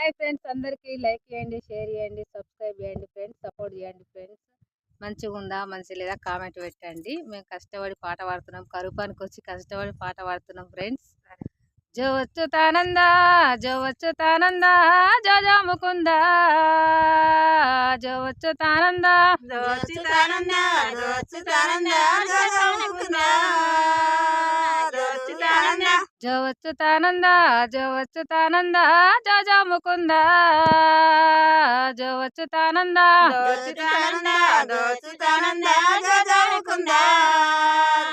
Hi friends, అందరికీ like చేయండి, share చేయండి, సబ్స్క్రైబ్ చేయండి ఫ్రెండ్స్, సపోర్ట్ చేయండి ఫ్రెండ్స్. మంచిగా ఉందా మంచి లేదా కామెంట్ పెట్టండి. మేము కష్టపడి పాట పాడుతున్నాం, కరుపానికి వచ్చి కష్టపడి పాట పాడుతున్నాం ఫ్రెండ్స్. జో వచ్చుతానంద, జో వచ్చుతానంద, జో జో ముకుంద, జో వచ్చుతానంద, జో వచ్చుతానంద, జో వచ్చుతానంద, జో జో ముకుంద, జో వచ్చుతానంద, జో వచ్చుతానంద, జో వచ్చుతానంద, జో జో ముకుంద, జో వచ్చుతానంద, జో వచ్చుతానంద, జో వచ్చుతానంద, జో జో ముకుంద,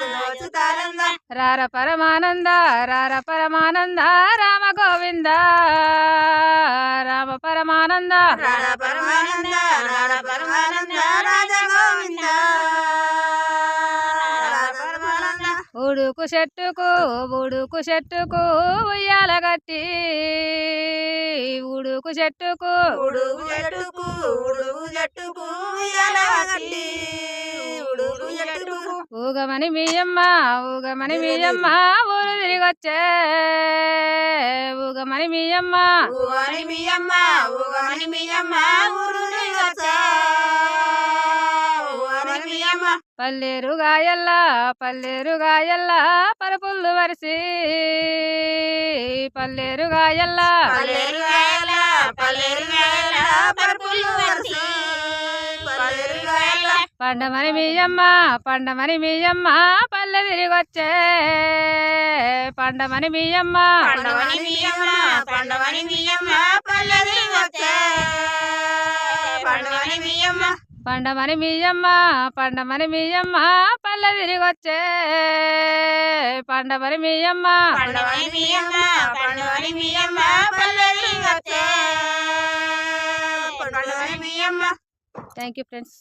జో వచ్చుతానంద. రార పరమానంద, రార పరమానంద, రామ గోవింద, రామ పరమానంద, రాధ పరమానంద, రాధ పరమానంద, రాజ గోవింద, రాధ పరమానంద. ఉడుకు చెట్టుకు ఉడుకు చెట్టుకు ఉయ్యాల గట్టి, ఉడుకు చెట్టుకు ఉడుగు జట్టుకు, ఉడుగు జట్టుకు ఉయ్యాల కట్టి, ఉడుగు జట్టుకు ఊగమని మీయమ్మ, ఊగమని మీయమ్మ, ఊరు తిరిగొచ్చే, ఊగమని మీయమ్మ, ఊగని మీ అమ్మ, ఊగని మీ అమ్మ, ఊరు తిరిగొచ్చా, ఊగని మీ అమ్మ. పల్లేరు గాయల్లా, పల్లేరు గాయల్లా, పరుపుల్లు వరిసి, పల్లేరు గాయల్లా, పల్లేరు గాయల, పల్లేరు గాయల, పరుపులు వరిసి, పల్లేరు గాయల. పండమని మీయమ్మ, పండమని మీయమ్మ, పల్లె తిరిగొచ్చే, పండమని మీయమ్మ, పండవని మీ అమ్మ, పండవని మీ అమ్మ, పల్లె తిరిగొచ్చా, పండవని మీ అమ్మ. పండమని మీయమ్మ, పండమని మీయమ్మ, పల్లె తిరిగొచ్చే, పండమని మీయమ్మ. పండవని మీ అమ్మ, పండవని మీ అమ్మ, పల్లె తిరిగొచ్చా, పండవని మీ అమ్మ. Thank you friends.